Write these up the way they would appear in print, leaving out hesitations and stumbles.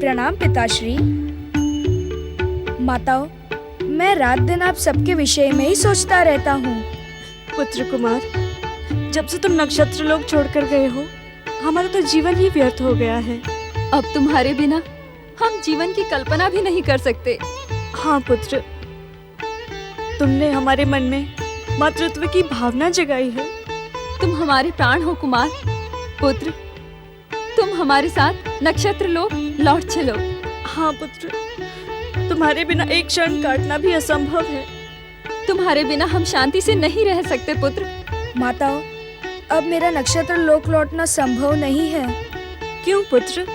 प्रणाम पिताश्री। माताओं, मैं रात दिन आप सबके विषय में ही सोचता रहता हूँ। पुत्र कुमार, जब से तुम नक्षत्र लोक छोड़कर गए हो, हमारा तो जीवन ही व्यर्थ हो गया है। अब तुम्हारे बिना हम जीवन की कल्पना भी नहीं कर सकते। हाँ पुत्र, तुमने हमारे मन में मातृत्व की भावना जगाई है। तुम हमारे प्राण हो कुमार। पुत्र, तुम हमारे साथ नक्षत्र लोक लौट चलो। हाँ पुत्र, तुम्हारे बिना एक क्षण काटना भी असंभव है। तुम्हारे बिना हम शांति से नहीं रह सकते पुत्र। माताओं, अब मेरा नक्षत्र लोक लौटना संभव नहीं है। क्यों पुत्र?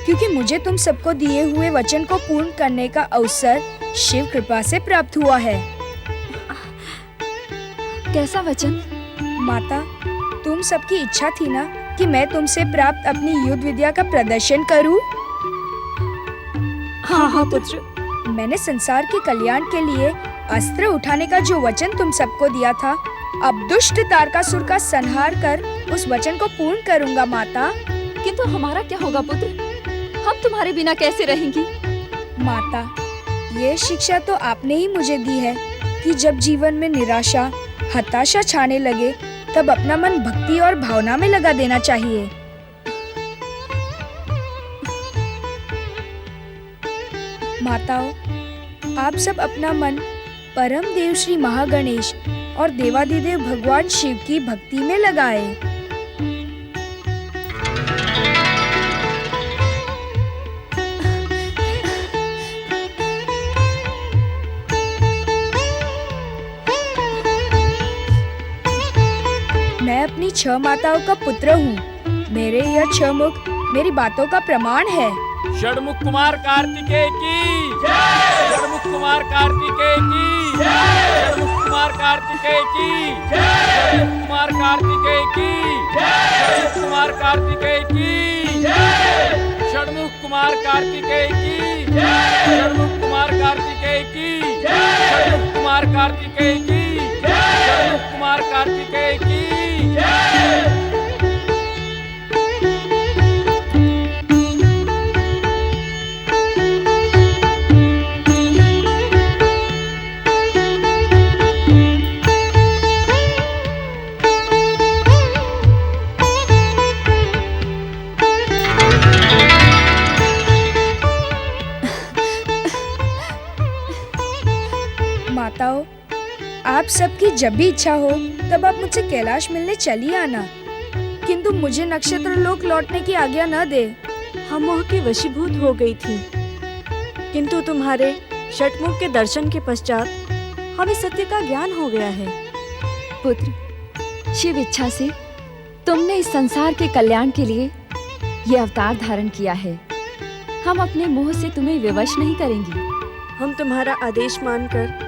क्योंकि मुझे तुम सबको दिए हुए वचन को पूर्ण करने का अवसर शिव कृपा से प्राप्त हुआ है। कैसा वचन? माता, तुम सबकी इच्छा थी ना कि मैं तुमसे प्राप्त अपनी युद्ध विद्या का प्रदर्शन करूं? हाँ पुत्र। मैंने संसार के कल्याण के लिए अस्त्र उठाने का जो वचन तुम सबको दिया था, अब दुष्ट तारकासुर का संहार कर उस वचन को पूर्ण करूंगा माता। किंतु हमारा क्या होगा पुत्र? हम तुम्हारे बिना कैसे रहेंगी? माता, ये शिक्षा तो आपने ही मुझे दी है कि जब जीवन में निराशा, हताशा छाने लगे, तब अपना मन भक्ति और भावना में लगा देना चाहिए। माताओं, आप सब अपना मन परम देव श्री महागणेश और देवादिदेव भगवान शिव की भक्ति में लगाए। मैं अपनी 6 माताओं का पुत्र हूँ। मेरे यह 6 मुख मेरी बातों का प्रमाण है। षडमुख कुमार कार्तिकेय की जय। षडमुख कुमार कार्तिकेय की जय। षडमुख कुमार कार्तिकेय की जय। षडमुख कुमार कार्तिकेय की जय। षडमुख कुमार कार्तिकेय की जय। षडमुख कुमार कार्तिकेय की जय। षडमुख कुमार कार्तिकेय की जय। षडमुख कुमार कार्तिकेय की जय। षडमुख कुमार कार्तिकेय की जय। माताओं, आप सबकी जब भी इच्छा हो तब आप मुझसे कैलाश मिलने चली आना, किंतु मुझे नक्षत्र लोक लौटने की आज्ञा न दे। हम मोह की वशीभूत हो गई थी, किंतु तुम्हारे षटमुख के दर्शन के पश्चात हमें सत्य का ज्ञान हो गया है। पुत्र, शिव इच्छा से तुमने इस संसार के कल्याण के लिए ये अवतार धारण किया है। हम अपने मोह से तुम्हें विवश नहीं करेंगे। हम तुम्हारा आदेश मानकर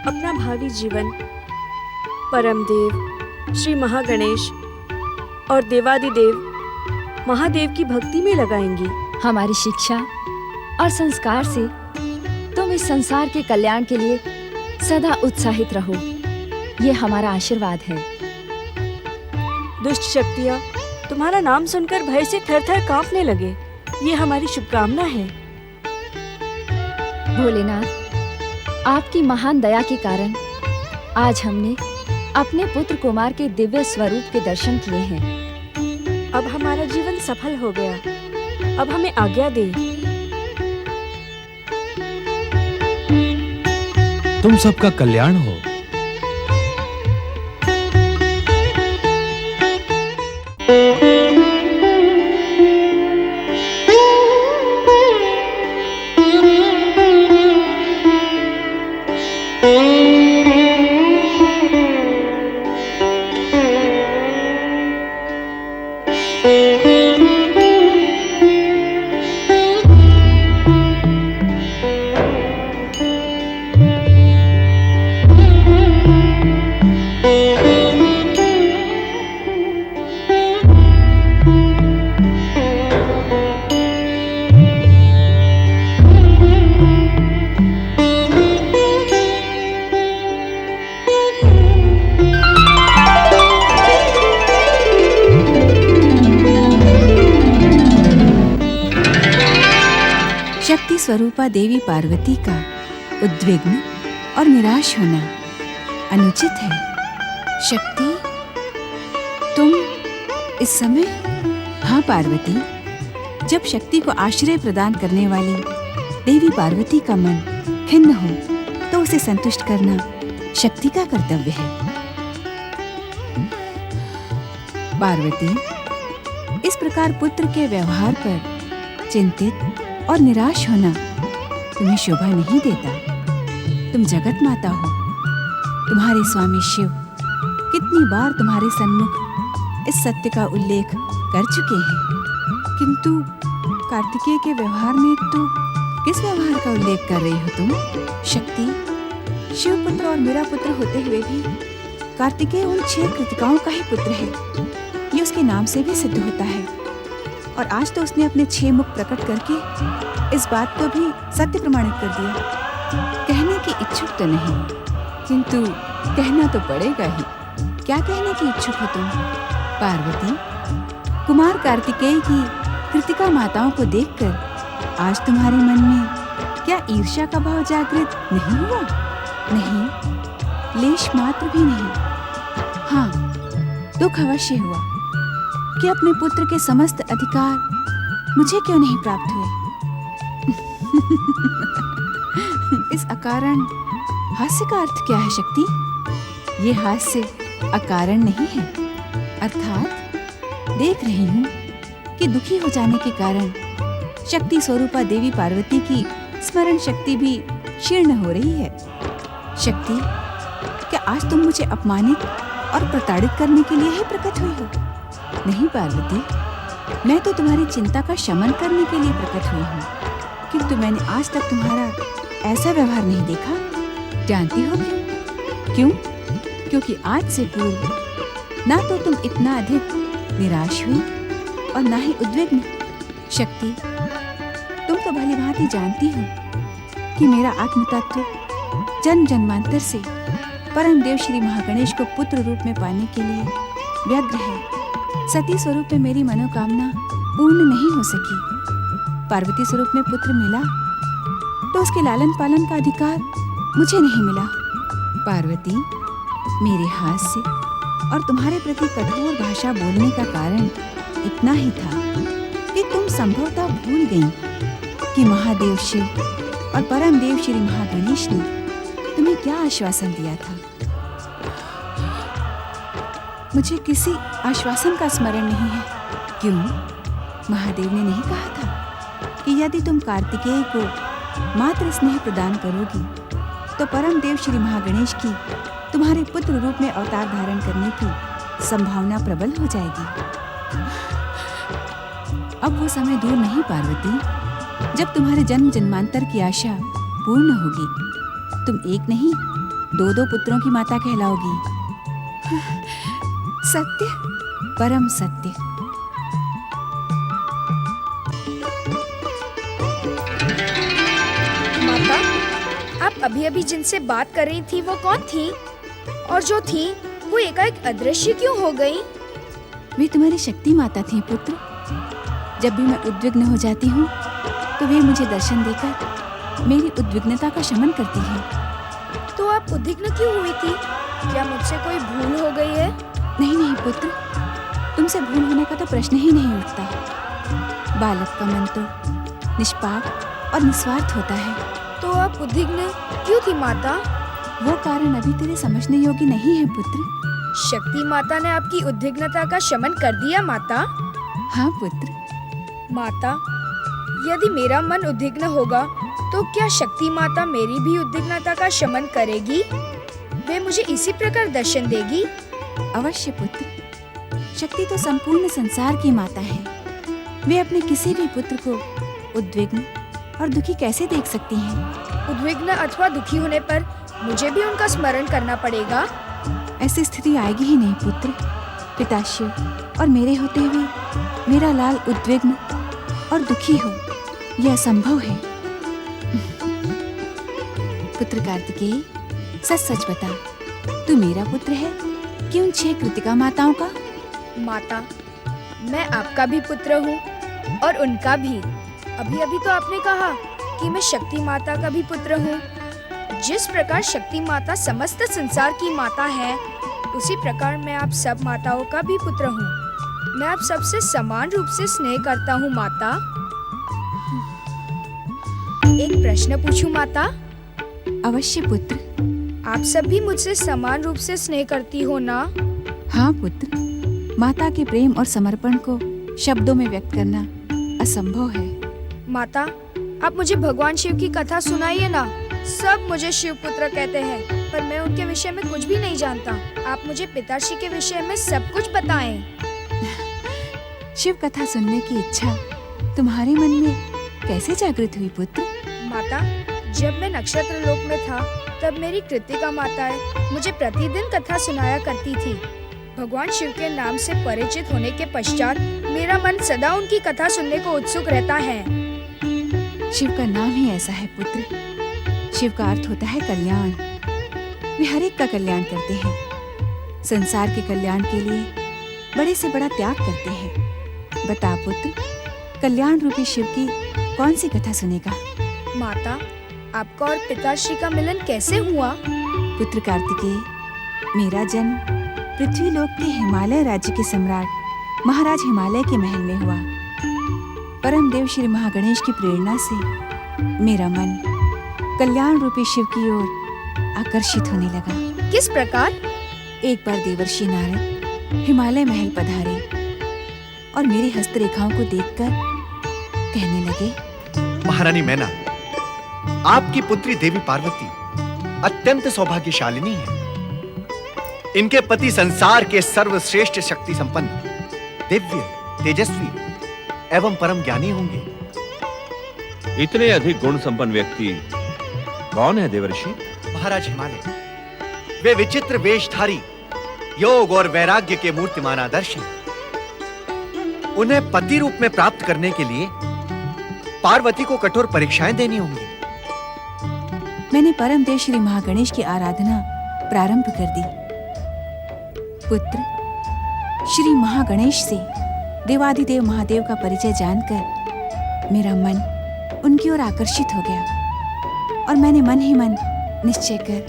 अपना भावी जीवन परम देव श्री महागणेश और देवादिदेव महादेव की भक्ति में लगाएंगे। हमारी शिक्षा और संस्कार से तुम इस संसार के कल्याण के लिए सदा उत्साहित रहो, ये हमारा आशीर्वाद है। दुष्ट शक्तियाँ तुम्हारा नाम सुनकर भय से थर-थर कांपने लगे, ये हमारी शुभकामना है। भोलेनाथ, आपकी महान दया के कारण आज हमने अपने पुत्र कुमार के दिव्य स्वरूप के दर्शन किए हैं। अब हमारा जीवन सफल हो गया। अब हमें आज्ञा दे। तुम सबका कल्याण हो। शक्ति स्वरूपा देवी पार्वती का उद्विग्न और निराश होना अनुचित है। शक्ति, तुम इस समय? हाँ पार्वती, जब शक्ति को आश्रय प्रदान करने वाली देवी पार्वती का मन खिन्न हो तो उसे संतुष्ट करना शक्ति का कर्तव्य है। पार्वती, इस प्रकार पुत्र के व्यवहार पर चिंतित और निराश होना तुम्हें शोभा नहीं देता। तुम जगत माता हो। तुम्हारे स्वामी शिव कितनी बार तुम्हारे सन्मुख इस सत्य का उल्लेख कर चुके हैं, किंतु कार्तिकेय के व्यवहार में तो किस व्यवहार का उल्लेख कर रही हो तुम? शक्ति, शिव पुत्र और मेरा पुत्र होते हुए भी कार्तिकेय उन 6 कृतिकाओं का ही पुत्र है। ये उसके नाम से भी सिद्ध होता है। और आज तो उसने अपने 6 मुख प्रकट करके इस बात को भी सत्य प्रमाणित कर दिया। कहने की इच्छुक तो नहीं, किंतु कहना तो पड़ेगा ही। क्या कहने की इच्छुक हो तुम? पार्वती, कुमार कार्तिकेय की कृतिका माताओं को देखकर आज तुम्हारे मन में क्या ईर्ष्या का भाव जागृत नहीं हुआ? नहीं, लेश मात्र भी नहीं। हाँ, दुख अवश्य हुआ कि अपने पुत्र के समस्त अधिकार मुझे क्यों नहीं प्राप्त हुए। इस अकारण हास्य का अर्थ क्या है शक्ति? ये हास्य अकारण नहीं है। अर्थात देख रही हूँ कि दुखी हो जाने के कारण शक्ति स्वरूपा देवी पार्वती की स्मरण शक्ति भी क्षीण हो रही है। शक्ति, क्या आज तुम मुझे अपमानित और प्रताड़ित करने के लिए ही प्रकट हुई हो? नहीं पार्वती, मैं तो तुम्हारी चिंता का शमन करने के लिए प्रकट हुई हूँ, किंतु मैंने आज तक तुम्हारा ऐसा व्यवहार नहीं देखा। जानती हो क्यों? क्यों? क्योंकि आज से पूर्व ना तो तुम इतना अधिक निराश हुई और ना ही उद्विग्न। शक्ति, तुम तो भली भांति जानती हो कि मेरा आत्मतत्व जन्म जन्मांतर से परम देव श्री महागणेश को पुत्र रूप में पाने के लिए व्यग्र है। सती स्वरूप में मेरी मनोकामना पूर्ण नहीं हो सकी। पार्वती स्वरूप में पुत्र मिला तो उसके लालन पालन का अधिकार मुझे नहीं मिला। पार्वती, मेरे हास्य और तुम्हारे प्रति कठोर भाषा बोलने का कारण इतना ही था कि तुम संभवतः भूल गई कि महादेव शिव और परम देव श्री महागणेश ने तुम्हें क्या आश्वासन दिया था। मुझे किसी आश्वासन का स्मरण नहीं है। क्यों? महादेव ने नहीं कहा था कि यदि तुम कार्तिकेय को मात्र स्नेह प्रदान करोगी तो परम देव श्री महागणेश की तुम्हारे पुत्र रूप में अवतार धारण करने की संभावना प्रबल हो जाएगी। अब वो समय दूर नहीं पार्वती, जब तुम्हारे जन्म जन्मांतर की आशा पूर्ण होगी। तुम एक नहीं 2-2 पुत्रों की माता कहलाओगी। सत्य, परम सत्य। माता, आप अभी अभी जिनसे बात कर रही थी वो कौन थी? और जो थी वो एकाएक अदृश्य क्यों हो गई? वे तुम्हारी शक्ति माता थी पुत्र। जब भी मैं उद्विग्न हो जाती हूँ तो वे मुझे दर्शन देकर मेरी उद्विग्नता का शमन करती है। तो आप उद्विग्न क्यों हुई थी? क्या मुझसे कोई भूल हो गई है? नहीं नहीं पुत्र, तुमसे भूल होने का तो प्रश्न ही नहीं उठता। बालक का मन तो निष्पाप और निस्वार्थ होता है। तो आप उद्विग्न क्यों थी माता? वो कारण अभी तेरे समझने योग्य नहीं है पुत्र। शक्ति माता ने आपकी उद्विग्नता का शमन कर दिया माता? हाँ पुत्र। माता, यदि मेरा मन उद्विग्न होगा तो क्या शक्ति माता मेरी भी उद्विग्नता का शमन करेगी? वे मुझे इसी प्रकार दर्शन देगी? अवश्य पुत्र। शक्ति तो संपूर्ण संसार की माता है। वे अपने किसी भी पुत्र को उद्विग्न और दुखी कैसे देख सकती हैं? उद्विग्न अथवा दुखी होने पर मुझे भी उनका स्मरण करना पड़ेगा। ऐसी स्थिति आएगी ही नहीं पुत्र। पिता शिव और मेरे होते हुए मेरा लाल उद्विग्न और दुखी हो, यह असंभव है। पुत्र कार्तिकेय, सच सच बता, तू मेरा पुत्र है कि उन 6 कृतिका माताओं का? माता, मैं आपका भी पुत्र हूँ और उनका भी। अभी अभी तो आपने कहा कि मैं शक्ति माता का भी पुत्र हूँ। जिस प्रकार शक्ति माता समस्त संसार की माता है, उसी प्रकार मैं आप सब माताओं का भी पुत्र हूँ। मैं आप सबसे समान रूप से स्नेह करता हूँ माता। एक प्रश्न पूछूं माता? अवश्य पुत्र। आप सब भी मुझसे समान रूप से स्नेह करती हो ना? हाँ पुत्र, माता के प्रेम और समर्पण को शब्दों में व्यक्त करना असंभव है। माता, आप मुझे भगवान शिव की कथा सुनाइए ना। सब मुझे शिव पुत्र कहते हैं, पर मैं उनके विषय में कुछ भी नहीं जानता। आप मुझे पिताश्री के विषय में सब कुछ बताएं। शिव कथा सुनने की इच्छा तुम्हारे मन में कैसे जागृत हुई पुत्र? माता, जब मैं नक्षत्र लोक में था, तब मेरी कृतिका माताएं मुझे प्रतिदिन कथा सुनाया करती थी। भगवान शिव के नाम से परिचित होने के पश्चात मेरा मन सदा उनकी कथा सुनने को उत्सुक रहता है। शिव का नाम ही ऐसा है पुत्र। शिव का अर्थ होता है कल्याण। वे हर एक का कल्याण करते हैं। संसार के कल्याण के लिए बड़े से बड़ा त्याग करते हैं। बता पुत्र, कल्याण रूपी शिव की कौन सी कथा सुनेगा? माता, आपका और पिताश्री का मिलन कैसे हुआ? पुत्र कार्तिकेय, मेरा जन्म पृथ्वी लोक के हिमालय राज्य के सम्राट महाराज हिमालय के महल में हुआ। परम देव श्री महागणेश की प्रेरणा से मेरा मन कल्याण रूपी शिव की ओर आकर्षित होने लगा। किस प्रकार? एक बार देवर्षि नारद हिमालय महल पधारे और मेरी हस्तरेखाओं को देखकर कहने लगे, महारानी मैना, आपकी पुत्री देवी पार्वती अत्यंत सौभाग्यशालिनी है। इनके पति संसार के सर्वश्रेष्ठ शक्ति संपन्न, दिव्य, तेजस्वी एवं परम ज्ञानी होंगे। इतने अधिक गुण संपन्न व्यक्ति कौन है देवर्षि? महाराज हिमालय, वे विचित्र वेशधारी, योग और वैराग्य के मूर्तिमान आदर्श हैं। उन्हें पति रूप में प्राप्त करने के लिए पार्वती को कठोर परीक्षाएं देनी होंगी। मैंने परम देव श्री महागणेश की आराधना प्रारंभ कर दी। पुत्र, श्री महागणेश से देवाधिदेव महादेव का परिचय जानकर मेरा मन उनकी ओर आकर्षित हो गया और मैंने मन ही मन निश्चय कर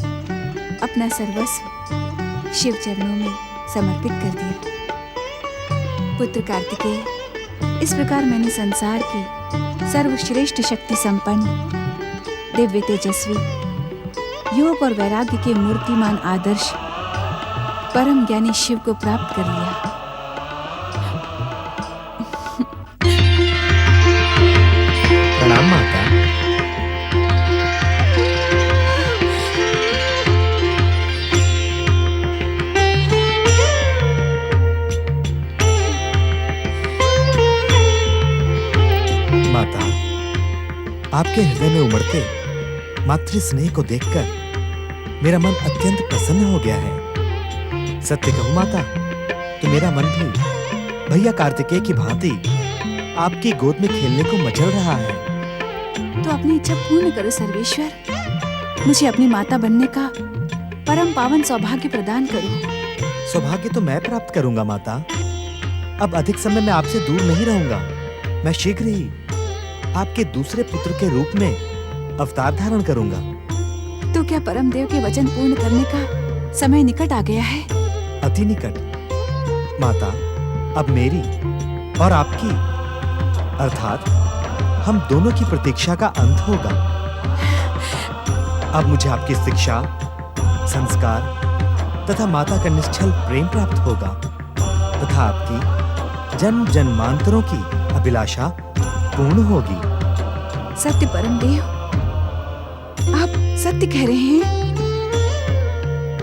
अपना सर्वस्व शिव चरणों में समर्पित कर दिया। पुत्र कार्तिकेय, इस प्रकार मैंने संसार की सर्वश्रेष्ठ शक्ति संपन्न, दिव्य तेजस्वी, योग और वैराग्य के मूर्तिमान आदर्श परम ज्ञानी शिव को प्राप्त कर लिया। प्रणाम माता। माता, आपके हृदय में उमड़ते मातृ स्नेह को देखकर मेरा मन अत्यंत प्रसन्न हो गया है। सत्य कहूं माता, तो मेरा मन भी भैया कार्तिकेय की भांति आपकी गोद में खेलने को मचल रहा है। तो अपनी इच्छा पूर्ण करो सर्वेश्वर। मुझे अपनी माता बनने का परम पावन सौभाग्य प्रदान करो। सौभाग्य तो मैं प्राप्त करूंगा माता। अब अधिक समय मैं आपसे दूर नहीं रहूंगा। मैं शीघ्र ही आपके दूसरे पुत्र के रूप में अवतार धारण करूंगा। तो क्या परम देव के वचन पूर्ण करने का समय निकट आ गया है? अति निकट माता। अब मेरी और आपकी अर्थात हम दोनों की प्रतीक्षा का अंत होगा। अब मुझे आपकी शिक्षा, संस्कार तथा माता का निश्चल प्रेम प्राप्त होगा तथा आपकी जन्म जन्मांतरों की अभिलाषा पूर्ण होगी। सत्य परम देव, आप सत्य कह रहे हैं?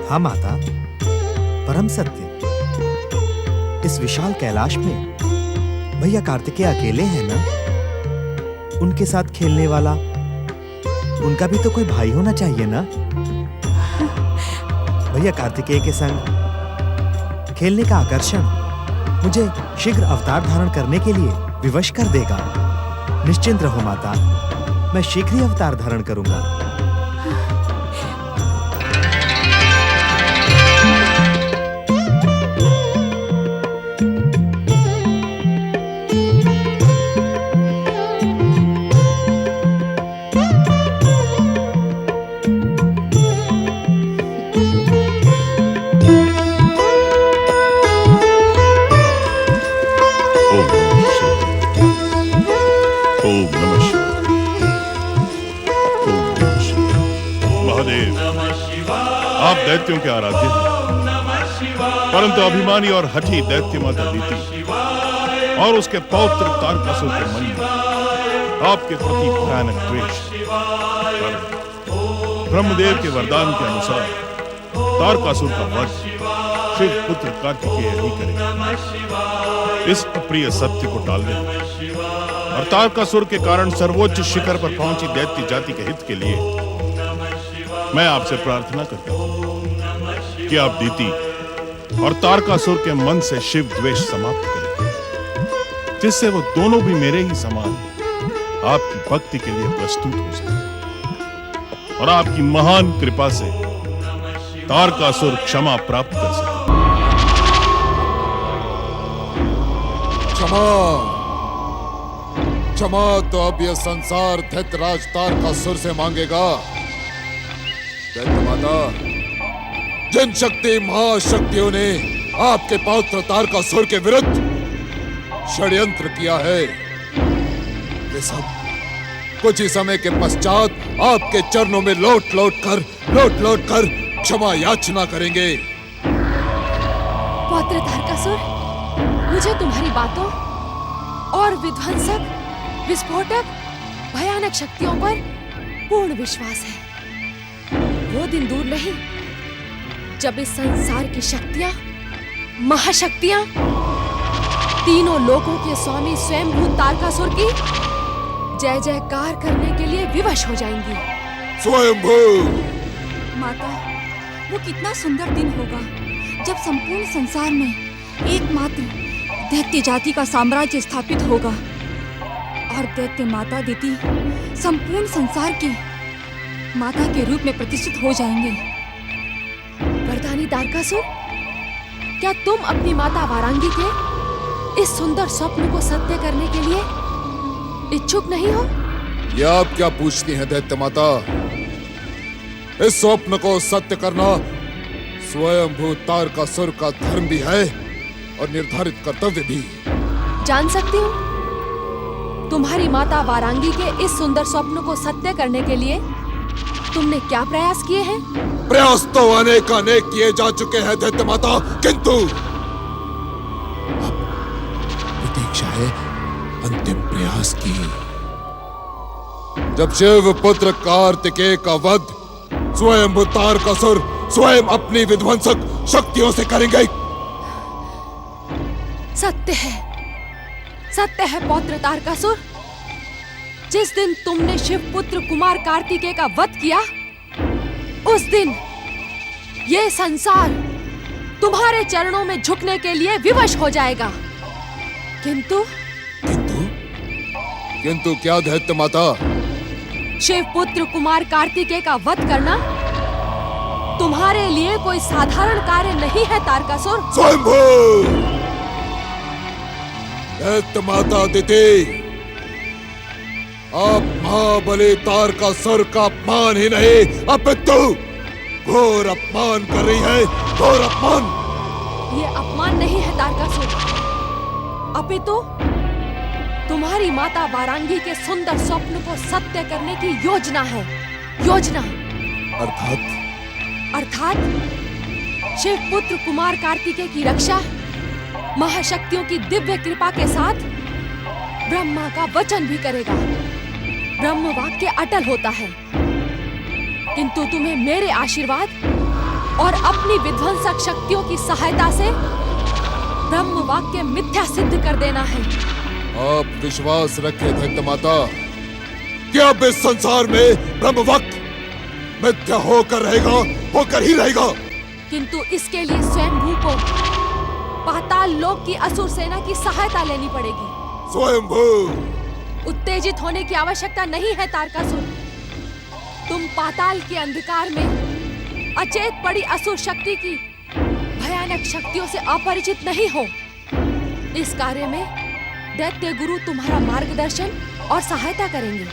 हाँ माता, परम सत्य। इस विशाल कैलाश में भैया कार्तिकेय अकेले हैं ना? उनके साथ खेलने वाला उनका भी तो कोई भाई होना चाहिए ना? भैया कार्तिकेय के संग खेलने का आकर्षण मुझे शीघ्र अवतार धारण करने के लिए विवश कर देगा। निश्चिंत रहो माता, मैं शीघ्र ही अवतार धारण करूंगा। महादेव, आप दैत्यों के आराध्य हैं, परंतु अभिमानी और हठी दैत्य माता दीति और उसके पौत्र तारकासुर के मन में आपके प्रति भयानक द्वेष है। ब्रह्मदेव के वरदान के अनुसार तारकासुर का वध शिव पुत्र कार्तिकेय ही करेगा। इस अप्रिय सत्य को टाल दें और तारकासुर के कारण सर्वोच्च शिखर पर पहुंची दैत्य जाति के हित के लिए मैं आपसे प्रार्थना करता हूं कि आप दीति और तारकासुर के मन से शिव द्वेष समाप्त करें, जिससे वो दोनों भी मेरे ही समान आपकी भक्ति के लिए प्रस्तुत हो सके और आपकी महान कृपा से तारकासुर क्षमा प्राप्त कर सके। क्षमा, क्षमा तो अब यह संसार दैत्यराज तारकासुर से मांगेगा। दैत्य माता, जिन शक्ति महाशक्तियों ने आपके पौत्र तारकासुर के विरुद्ध षड्यंत्र किया है, वे सब कुछ ही समय के पश्चात आपके चरणों में लौट लौट कर क्षमा याचना करेंगे। पौत्र तारकासुर, मुझे तुम्हारी बातों और विध्वंसक, विस्फोटक, भयानक शक्तियों पर पूर्ण विश्वास है। वो दिन दूर नहीं जब इस संसार की शक्तियां, महाशक्तियां, तीनों लोकों के स्वामी स्वयंभू तारकासुर की जय जयकार करने के लिए विवश हो जाएंगी। स्वयंभू माता, वो कितना सुंदर दिन होगा जब संपूर्ण संसार में एकमात्र दैत्य जाति का साम्राज्य स्थापित होगा और दैत्य माता दीति संपूर्ण संसार की माता के रूप में प्रतिष्ठित हो जाएंगे। वरदानी तारकासुर, क्या तुम अपनी माता वारांगी के इस सुंदर स्वप्न को सत्य करने के लिए इच्छुक नहीं हो? ये आप क्या पूछती हैं दैत्य माता? इस स्वप्न को सत्य करना स्वयंभू तारकासुर का धर्म भी है और निर्धारित कर्तव्य भी। जान सकती हूँ तुम्हारी माता वारांगी के इस सुंदर स्वप्न को सत्य करने के लिए तुमने क्या प्रयास किए हैं? प्रयास तो अनेक किए जा चुके हैं दैत्य माता, किंतु अब प्रतीक्षा है अंतिम प्रयास की। जब शिव पुत्र कार्तिकेय का वध स्वयं तारकासुर स्वयं अपनी विध्वंसक शक्तियों से करेंगे। सत्य है पौत्र तारकासुर। जिस दिन तुमने शिव पुत्र कुमार कार्तिकेय का वध किया, उस दिन ये संसार तुम्हारे चरणों में झुकने के लिए विवश हो जाएगा। किंतु क्या दैत्य माता? शिव पुत्र कुमार कार्तिकेय का वध करना तुम्हारे लिए कोई साधारण कार्य नहीं है तारकासुर। स्वयंभू दैत्य माता दीति, आप महाबली तारकासुर का अपमान ही नहीं अपितु घोर अपमान कर रही है, घोर अपमान। ये अपमान नहीं है तारकासुर, अपितु तुम्हारी माता वारांगी के सुंदर स्वप्न को सत्य करने की योजना है। योजना अर्थात शिव पुत्र कुमार कार्तिकेय की रक्षा महाशक्तियों की दिव्य कृपा के साथ ब्रह्मा का वचन भी करेगा। ब्रह्म वाक्य अटल होता है, किंतु तुम्हें मेरे आशीर्वाद और अपनी विध्वंसक शक्तियों की सहायता से ब्रह्म वाक्य मिथ्या सिद्ध कर देना है। आप विश्वास रखें दैत्य माता कि अब इस संसार में ब्रह्म वाक्य मिथ्या होकर ही रहेगा। किंतु इसके लिए स्वयंभू को पाताल लोक की असुर सेना की सहायता लेनी पड़ेगी। स्वयंभू उत्तेजित होने की आवश्यकता नहीं है तारकासुर। तुम पाताल के अंधकार में अचेत पड़ी असुर शक्ति की भयानक शक्तियों से अपरिचित नहीं हो। इस कार्य में दैत्य गुरु तुम्हारा मार्गदर्शन और सहायता करेंगे।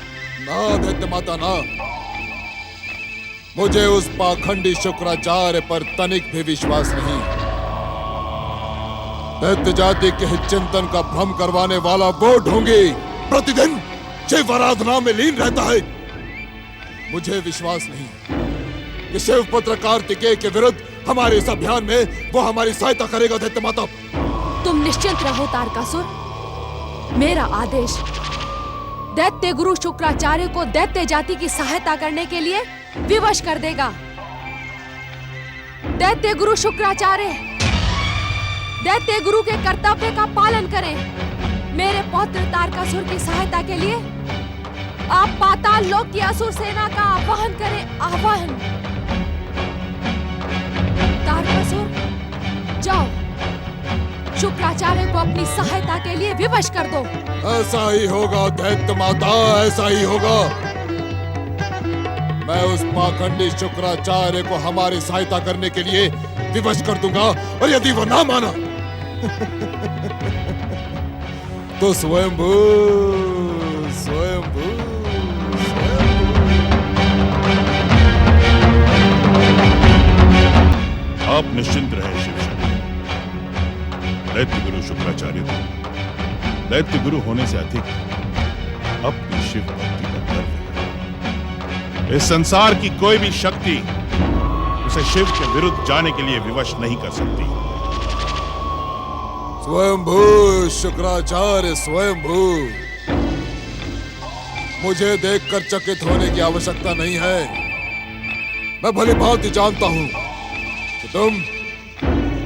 ना दैत्य माता ना, मुझे उस पाखंडी शुक्राचार्य पर तनिक भी विश्वास नहीं। दैत्य जाति के हित चिंतन का भ्रम करवाने वाला वो ढोंगी प्रतिदिन शिव आराधना में लीन रहता है। मुझे विश्वास नहीं कि शिवपुत्र कार्तिकेय के विरुद्ध हमारे इस अभियान में वो हमारी सहायता करेगा दैत्य माता। तुम निश्चिंत रहो तारकासुर। मेरा आदेश दैत्य गुरु शुक्राचार्य को दैत्य जाति की सहायता करने के लिए विवश कर देगा। दैत्य गुरु शुक्राचार्य दैत्य गुरु के कर्तव्य का पालन करें। मेरे पौत्र तारकासुर की सहायता के लिए आप पाताल लोक की असुर सेना का आह्वान करें। आह्वान। तारकासुर जाओ, शुक्राचार्य को अपनी सहायता के लिए विवश कर दो। ऐसा ही होगा दैत्य माता, ऐसा ही होगा। मैं उस पाखंडी शुक्राचार्य को हमारी सहायता करने के लिए विवश कर दूंगा, और यदि वो ना माना तो स्वयंभू स्वयंभू आप निश्चिंत रहे शिव शंकर। दैत्य गुरु शुक्राचार्य को दैत्य गुरु होने से अधिक अपनी शिव भक्ति का गर्व है। इस संसार की कोई भी शक्ति उसे शिव के विरुद्ध जाने के लिए विवश नहीं कर सकती। स्वयंभू शुक्राचार्य स्वयंभू, मुझे देखकर चकित होने की आवश्यकता नहीं है। मैं भली भांति जानता हूं कि तुम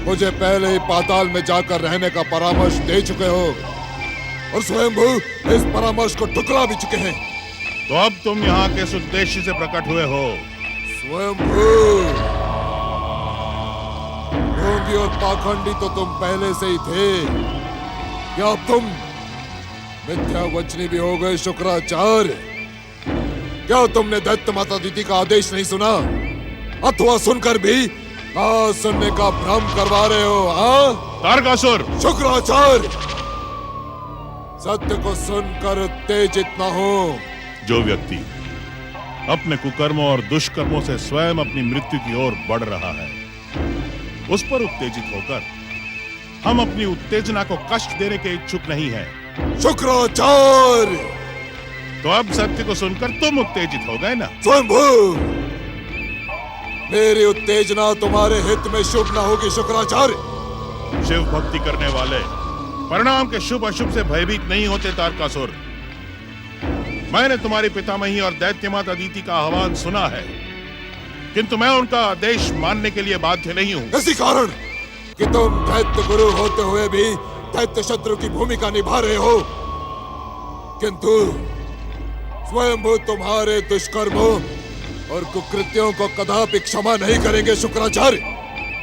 मुझे पहले ही पाताल में जाकर रहने का परामर्श दे चुके हो, और स्वयंभू इस परामर्श को ठुकरा भी चुके हैं। तो अब तुम यहाँ किस उद्देश्य से प्रकट हुए हो? स्वयंभू, ढोंगी और पाखंडी तो तुम पहले से ही थे, क्या अब तुम मिथ्या वचनी भी हो गए शुक्राचार्य? क्या तुमने दैत्य माता दीदी का आदेश नहीं सुना, अथवा सुनकर भी ना सुनने का भ्रम करवा रहे हो? हाँ तारकासुर! शुक्राचार्य, सत्य को सुनकर उत्तेजित न हो। जो व्यक्ति अपने कुकर्मों और दुष्कर्मों से स्वयं अपनी मृत्यु की ओर बढ़ रहा है, उस पर उत्तेजित होकर हम अपनी उत्तेजना को कष्ट देने के इच्छुक नहीं हैं। शुक्राचार्य, तो अब सत्य को सुनकर तुम उत्तेजित हो गए ना? स्वयंभू, मेरी उत्तेजना तुम्हारे हित में शुभ न होगी शुक्राचार्य। शिव भक्ति करने वाले परिणाम के शुभ अशुभ से भयभीत नहीं होते तारकासुर। मैंने तुम्हारी पितामही और दैत्य माता अदिति का आह्वान सुना है, किंतु मैं उनका आदेश मानने के लिए बाध्य नहीं हूँ। इसी कारण कि तुम दैत्य गुरु होते हुए भी दैत्य शत्रु की भूमिका निभा रहे हो, किंतु स्वयंभू तुम्हारे दुष्कर्मों और कुकृत्यों को कदापि क्षमा नहीं करेंगे शुक्राचार्य।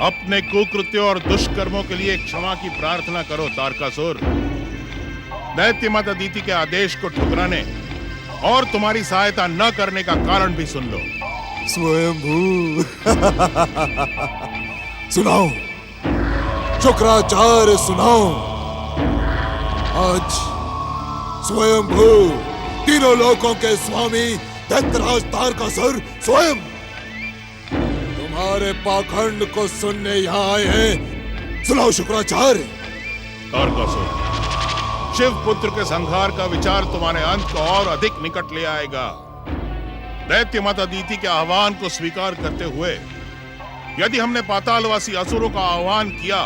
अपने कुकृत्यों और दुष्कर्मों के लिए क्षमा की प्रार्थना करो तारकासुर। दैत्य माता अदिति के आदेश को ठुकराने और तुम्हारी सहायता न करने का कारण भी सुन लो। स्वयंभू सुनाओ शुक्राचार्य, सुनाओ। आज स्वयंभू तीनों लोकों के स्वामी दैत्यराज तारकासुर स्वयं तुम्हारे पाखंड को सुनने यहाँ आए हैं। सुनाओ शुक्राचार्य। तारकासुर, शिव पुत्र के संहार का विचार तुम्हारे अंत को और अधिक निकट ले आएगा। दैत्य माता अदिति के आह्वान को स्वीकार करते हुए यदि हमने पातालवासी असुरों का आह्वान किया,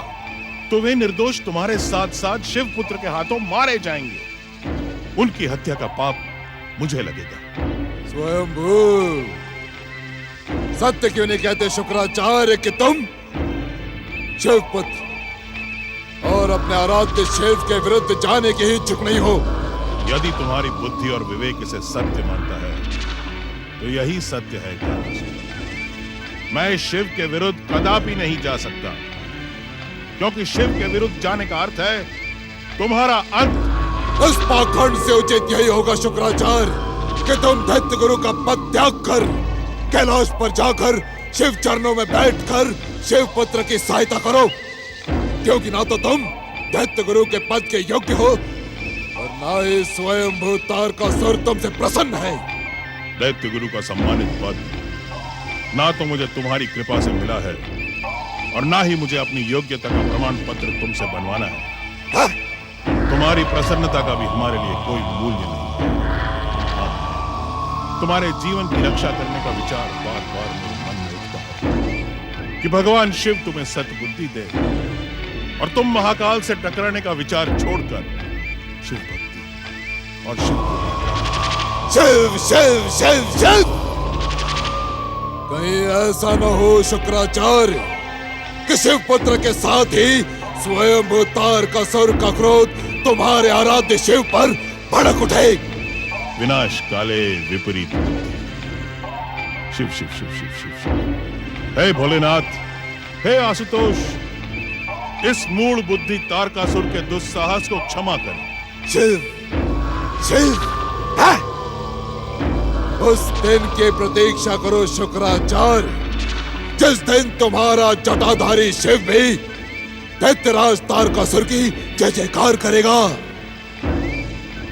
तो वे निर्दोष तुम्हारे साथ साथ शिव पुत्र के हाथों मारे जाएंगे। उनकी हत्या का पाप मुझे लगेगा। स्वयंभू, सत्य क्यों नहीं कहते शुक्राचार्य कि तुम शिव पुत्र और अपने आराध्य शिव के विरुद्ध जाने के ही इच्छुक नहीं हो? यदि तुम्हारी बुद्धि और विवेक इसे सत्य मानता है, तो यही सत्य है तारकासुर। मैं शिव के विरुद्ध कदापि नहीं जा सकता, क्योंकि शिव के विरुद्ध जाने का अर्थ है तुम्हारा अंत। इस पाखंड से उचित यही होगा शुक्राचार्य कि तुम दैत्य गुरु का पद त्याग कर कैलाश पर जाकर शिव चरणों में बैठकर शिव पुत्र की सहायता करो, क्योंकि ना तो तुम दैत्य गुरु के पद के योग्य हो और ना ही स्वयंभू तारकासुर तुमसे प्रसन्न है। दैत्य गुरु का सम्मानित पद ना तो मुझे तुम्हारी कृपा से मिला है, और ना ही मुझे अपनी योग्यता का प्रमाण पत्र तुमसे बनवाना है। तुम्हारी प्रसन्नता का भी हमारे लिए कोई मूल्य नहीं है। हाँ, तुम्हारे जीवन की रक्षा करने का विचार बार बार मेरे मन में उठता कि भगवान शिव तुम्हें सद्बुद्धि दे और तुम महाकाल से टकराने का विचार छोड़कर शिव भक्ति और शिव शिव शिव शिव। कहीं ऐसा न हो शुक्राचार्य कि शिव पुत्र के साथ ही स्वयं तारकासुर का क्रोध तुम्हारे आराध्य शिव पर भड़क उठे। विनाश काले विपरीत बुद्धि। शिव शिव शिव शिव शिव शिव। हे भोलेनाथ, हे आशुतोष, इस मूढ़ बुद्धि तारकासुर के दुस्साहस को क्षमा करें। शिव शिव है। उस दिन की प्रतीक्षा करो शुक्राचार्य, जिस दिन तुम्हारा जटाधारी शिव भी दैत्यराज तारकासुर की जय जयकार करेगा।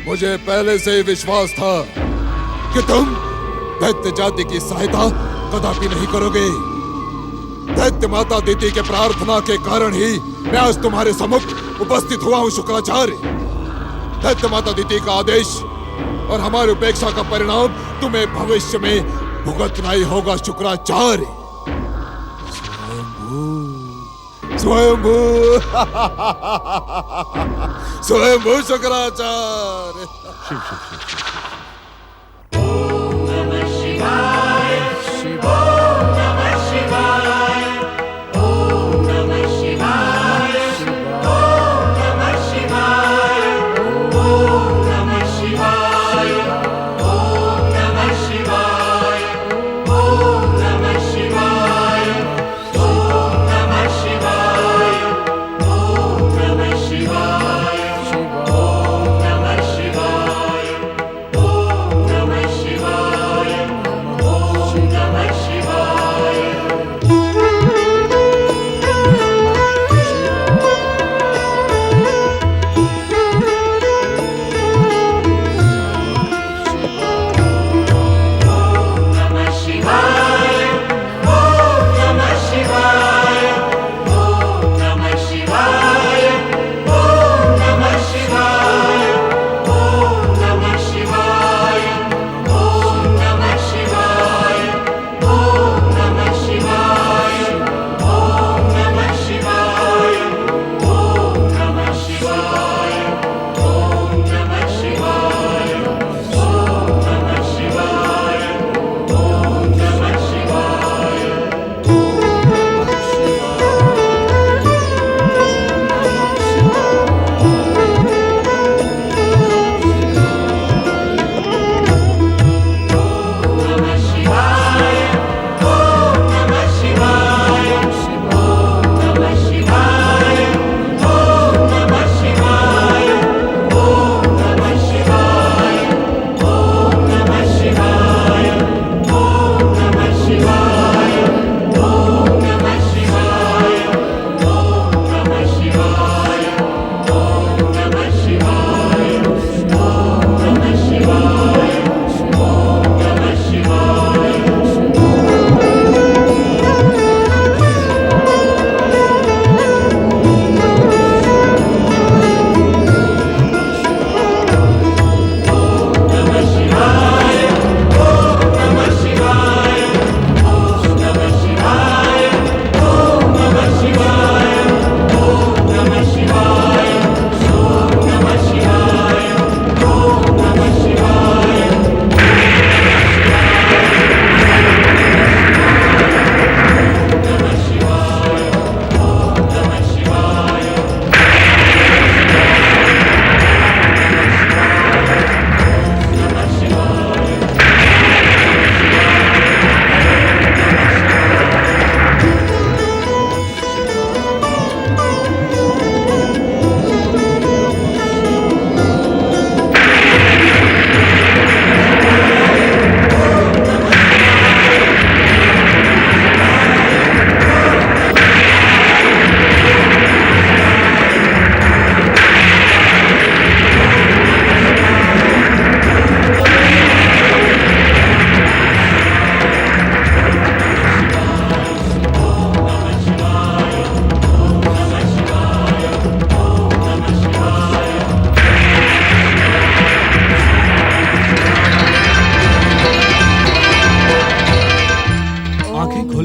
मुझे पहले से ही विश्वास था कि तुम दैत्य जाति की सहायता कदापि नहीं करोगे। दैत्य माता दीति के प्रार्थना के कारण ही मैं आज तुम्हारे सम्मुख उपस्थित हुआ हूँ शुक्राचार्य। दैत्य माता दीति का आदेश और हमारी उपेक्षा का परिणाम तुम्हें भविष्य में भुगतना ही होगा शुक्राचार्य। स्वयंभू स्वयंभू शुक्राचार्य। शिव शिव शिव शिव।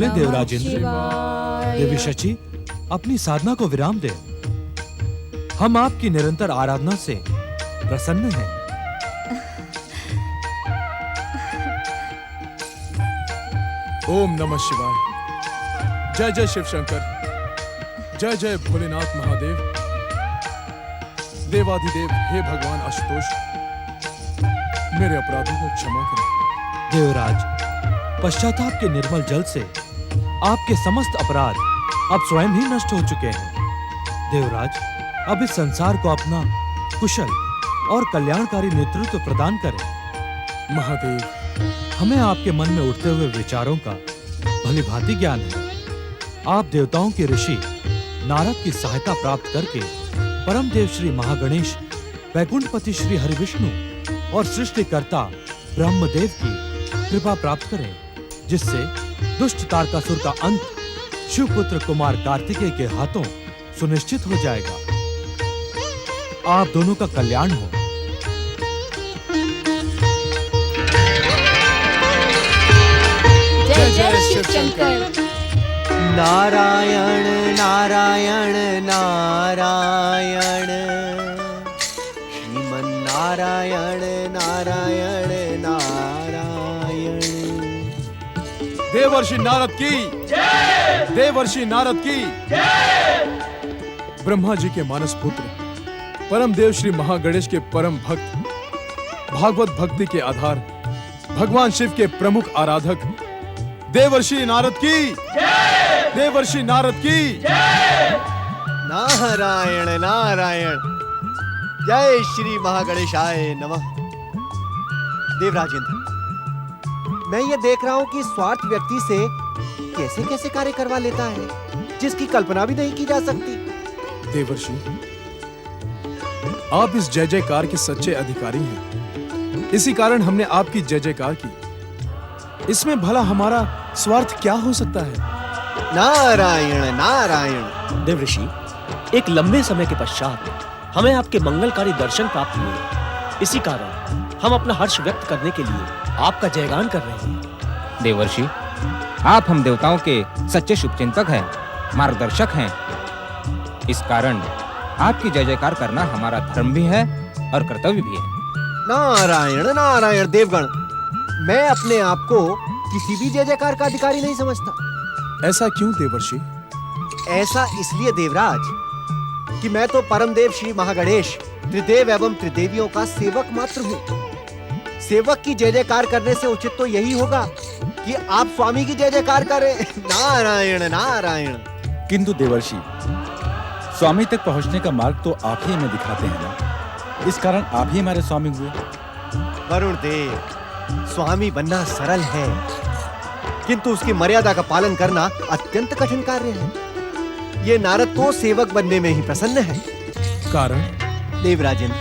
बोले देवराज इंद्र। देवी शची, अपनी साधना को विराम दे। हम आपकी निरंतर आराधना से प्रसन्न हैं। ओम नमः शिवाय। जय जय शिव शंकर, जय जय भोलेनाथ महादेव। देवाधिदेव हे भगवान आशुतोष, मेरे अपराधों को क्षमा करें। देवराज, पश्चाताप के निर्मल जल से आपके समस्त अपराध अब स्वयं ही नष्ट हो चुके हैं। देवराज, अब इस संसार को अपना कुशल और कल्याणकारी नेतृत्व प्रदान करें। महादेव, हमें आपके मन में उठते हुए विचारों का भली भांति ज्ञान है। आप देवताओं के ऋषि नारद की सहायता प्राप्त करके परम देव श्री महागणेश, वैकुंठपति श्री हरिविष्णु और सृष्टिकर्ता ब्रह्मदेव की कृपा प्राप्त करें, जिससे दुष्ट तारकासुर का अंत शिवपुत्र कुमार कार्तिकेय के हाथों सुनिश्चित हो जाएगा। आप दोनों का कल्याण हो। जय जय शिव शंकर। नारायण नारायण नारायण, श्रीमन नारायण नारायण नारायण। देवर्षि नारद की जय। देवर्षि नारद की जय। ब्रह्मा जी के मानस पुत्र, परम देव श्री महागणेश के परम भक्त, भागवत भक्ति के आधार, भगवान शिव के प्रमुख आराधक देवर्षि नारद की जय। देवर्षि नारद की जय। नारायण नारायण, जय श्री महागणेशाय नमः। देवराजेंद्र, मैं ये देख रहा हूं कि स्वार्थ व्यक्ति से कैसे कैसे कार्य करवा लेता है, जिसकी कल्पना भी नहीं की जा सकती। देवर्षि, आप इस जय जयकार के सच्चे अधिकारी हैं। इसी कारण हमने आपकी जय जयकार की। इसमें भला हमारा स्वार्थ क्या हो सकता है? नारायण नारायण। देवऋषि, एक लंबे समय के पश्चात हमें आपके मंगलकारी दर्शन प्राप्त हुए। इसी कारण हम अपना हर्ष व्यक्त करने के लिए आपका जयगान कर रहे हैं। देवर्षि, आप हम देवताओं के सच्चे शुभचिंतक हैं, मार्गदर्शक हैं। इस कारण आपकी जय जयकार करना हमारा धर्म भी है और कर्तव्य भी है। नारायण नारायण। देवगण, मैं अपने आप को किसी भी जय जयकार का अधिकारी नहीं समझता। ऐसा क्यों देवर्षि? ऐसा इसलिए देवराज कि मैं तो परम देव श्री महागणेश, त्रिदेव एवं त्रिदेवियों का सेवक मात्र हूँ। सेवक की जय जयकार करने से उचित तो यही होगा कि आप स्वामी की जय जयकार करें। नारायण नारायण। किंतु देवर्षि, स्वामी तक पहुंचने का मार्ग तो आप ही हमें दिखाते हैं ना, इस कारण आप ही हमारे स्वामी हुए। वरुण देव, स्वामी बनना सरल है, किंतु उसकी मर्यादा का पालन करना अत्यंत कठिन कार्य है। ये नारद तो सेवक बनने में ही प्रसन्न है। कारण? देवराजेंद्र,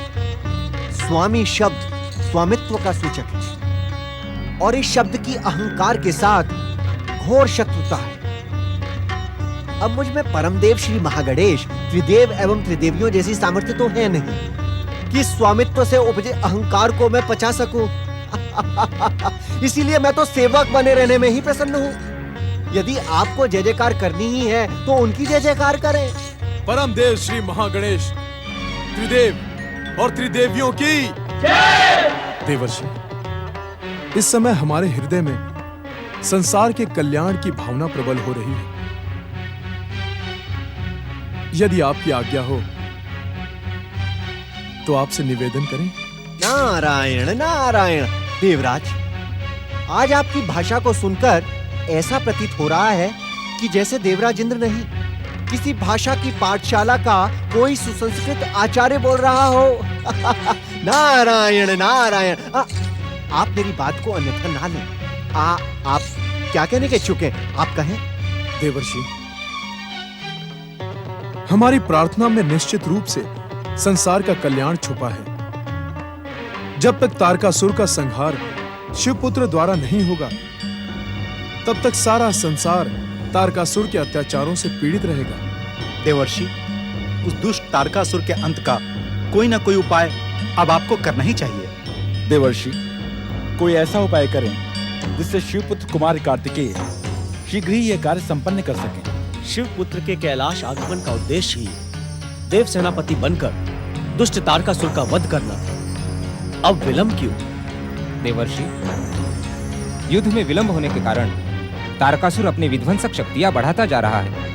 स्वामी शब्द स्वामित्व का सूचक है, और इस शब्द की अहंकार के साथ घोर शत्रुता है। अब मुझ में परमदेव श्री महागणेश, त्रिदेव एवं त्रिदेवियों जैसी सामर्थ्य तो है नहीं कि स्वामित्व से उपजे अहंकार को मैं पचा सकूं। इसीलिए मैं तो सेवक बने रहने में ही प्रसन्न हूँ। यदि आपको जय जयकार करनी ही है तो उनकी जय जयकार करें। परम देव श्री महागणेश, त्रिदेव और त्रिदेवियों की जय। देवर्षि, इस समय हमारे हृदय में संसार के कल्याण की भावना प्रबल हो रही है। यदि आपकी आज्ञा हो तो आपसे निवेदन करें। नारायण नारायण। देवराज, आज आपकी भाषा को सुनकर ऐसा प्रतीत हो रहा है कि जैसे देवराज इंद्र नहीं, किसी भाषा की पाठशाला का कोई सुसंस्कृत आचार्य बोल रहा हो। नारायण नारायण। आप मेरी बात को अन्यथा ना लें। आप क्या कहने के इच्छुक हैं? आप कहें। देवर्षि, हमारी प्रार्थना में निश्चित रूप से संसार का कल्याण छुपा है। जब तक तारकासुर का संहार शिवपुत्र द्वारा नहीं होगा, तब तक सारा संसार तारकासुर के अत्याचारों से पीड़ित रहेगा। देवर्षि, उस दुष्ट तारकासुर के अंत का कोई ना कोई उपाय अब आपको करना ही चाहिए। देवर्षि, कोई ऐसा उपाय करें जिससे शिवपुत्र कुमार कार्तिकेय शीघ्र ही यह कार्य संपन्न कर सकें। शिव पुत्र के कैलाश आगमन का उद्देश्य ही देव सेनापति बनकर दुष्ट तारकासुर का वध करना था। अब विलंब क्यों? देवर्षि, युद्ध में विलंब होने के कारण तारकासुर अपनी विध्वंसक शक्तियां बढ़ाता जा रहा है।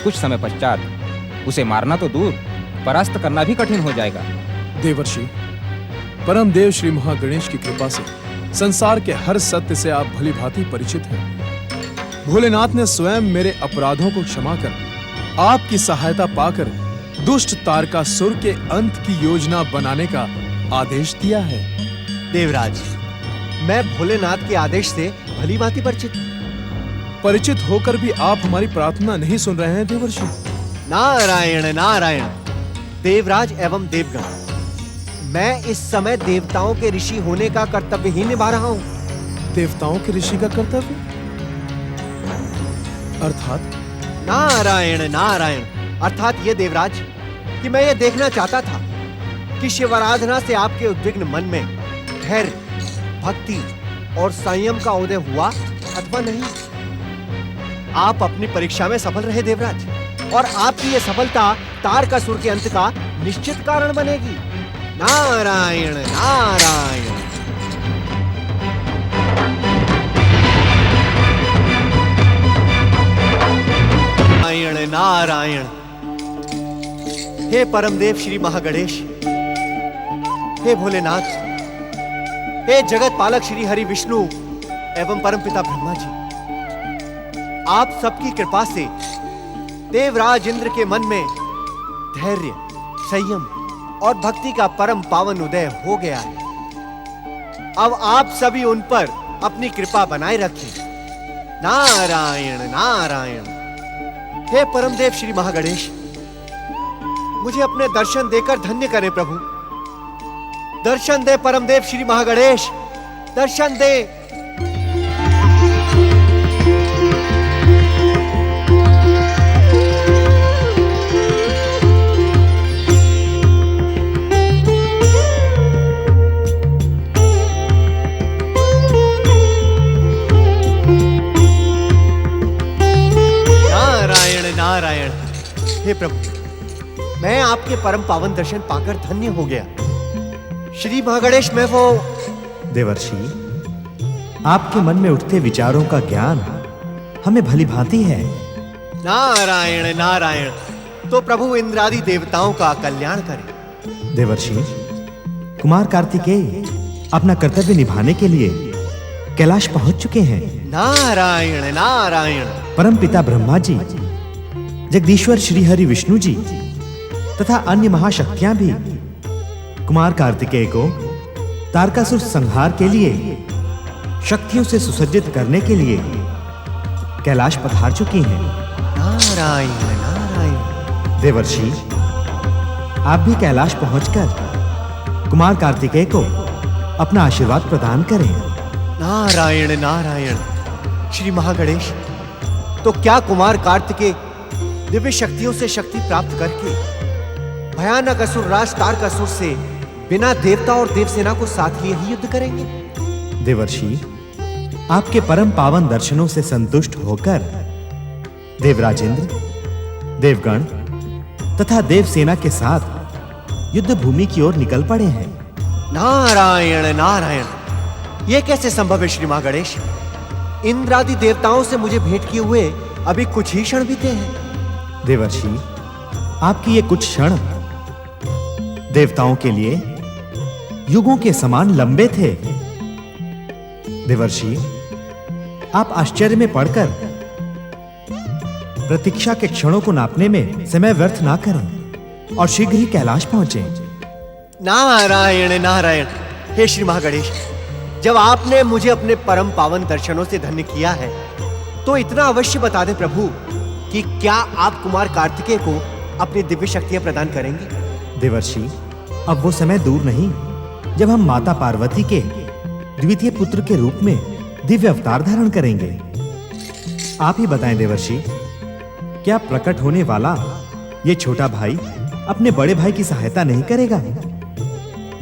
कुछ समय पश्चात उसे मारना तो दूर, परास्त करना भी कठिन हो जाएगा। देवर्षि, परम देव श्री महागणेश की कृपा से संसार के हर सत्य से आप भली भांति परिचित हैं। भोलेनाथ ने स्वयं मेरे अपराधों को क्षमा कर आपकी सहायता पाकर दुष्ट तारकासुर के अंत की योजना बनाने का आदेश दिया है। देवराज, मैं भोलेनाथ के आदेश से भली भांति परिचित होकर भी आप हमारी प्रार्थना नहीं सुन रहे हैं देवर्षि। नारायण नारायण। देवराज एवं देवगण, मैं इस समय देवताओं के ऋषि होने का कर्तव्य ही निभा रहा हूं। देवताओं के ऋषि का कर्तव्य अर्थात? नारायण नारायण, अर्थात ये देवराज कि मैं ये देखना चाहता था कि शिवाराधना से आपके उद्विग्न मन में धैर्य, भक्ति और संयम का उदय हुआ अथवा नहीं। आप अपनी परीक्षा में सफल रहे देवराज, और आपकी ये सफलता तारकासुर के अंत का निश्चित कारण बनेगी। नारायण नारायण। नारायण नारायण। हे परमदेव श्री महागणेश, हे भोलेनाथ, हे जगत पालक श्री हरि विष्णु एवं परमपिता ब्रह्मा जी, आप सबकी कृपा से देवराज इंद्र के मन में धैर्य, संयम और भक्ति का परम पावन उदय हो गया है। अब आप सभी उन पर अपनी कृपा बनाए रखें। नारायण नारायण। हे परमदेव श्री महागणेश, मुझे अपने दर्शन देकर धन्य करें प्रभु। दर्शन दे परमदेव श्री महागणेश, दर्शन दे। नारायण। हे प्रभु, मैं आपके परम पावन दर्शन पाकर धन्य हो गया। श्री महागणेश, मैं वो देवर्षि, आपके मन में उठते विचारों का ज्ञान हमें भली भांति है। नारायण नारायण। तो प्रभु इंद्रादि देवताओं का कल्याण करें। देवर्षि, कुमार कार्तिकेय अपना कर्तव्य निभाने के लिए कैलाश पहुंच चुके हैं। नारायण नारायण। परम पिता ब्रह्मा जी, जगदीश्वर श्री हरि विष्णु जी तथा अन्य महाशक्तियां भी कुमार कार्तिकेय को तारकासुर संहार के लिए शक्तियों से सुसज्जित करने के लिए कैलाश पधार चुकी हैं। नारायण नारायण। देवर्षि, आप भी कैलाश पहुंचकर कुमार कार्तिकेय को अपना आशीर्वाद प्रदान करें। नारायण नारायण। श्री महागणेश, तो क्या कुमार कार्तिकेय दिव्य शक्तियों से शक्ति प्राप्त करके भयानक असुर राज तारकासुर से बिना देवता और देवसेना को साथ लिए ही युद्ध करेंगे? देवर्षि, आपके परम पावन दर्शनों से संतुष्ट होकर देवराजेंद्र, देवगण तथा देवसेना के साथ युद्ध भूमि की ओर निकल पड़े हैं। नारायण नारायण। यह कैसे संभव है श्री महागणेश? इंद्रादि देवताओं से मुझे भेंट किए हुए अभी कुछ ही क्षण बीते हैं। देवर्षि, आपकी ये कुछ क्षण देवताओं के लिए युगों के समान लंबे थे। देवर्षि, आप आश्चर्य में पड़कर प्रतीक्षा के क्षणों को नापने में समय व्यर्थ ना करें और शीघ्र ही कैलाश पहुंचे। नारायण नारायण। हे श्री महागणेश, जब आपने मुझे अपने परम पावन दर्शनों से धन्य किया है, तो इतना अवश्य बता दे प्रभु कि क्या आप कुमार कार्तिकेय को अपनी दिव्य शक्तियां प्रदान करेंगे? देवर्षि, अब वो समय दूर नहीं जब हम माता पार्वती के द्वितीय पुत्र के रूप में दिव्य अवतार धारण करेंगे। आप ही बताएं देवर्षि, क्या प्रकट होने वाला ये छोटा भाई अपने बड़े भाई की सहायता नहीं करेगा?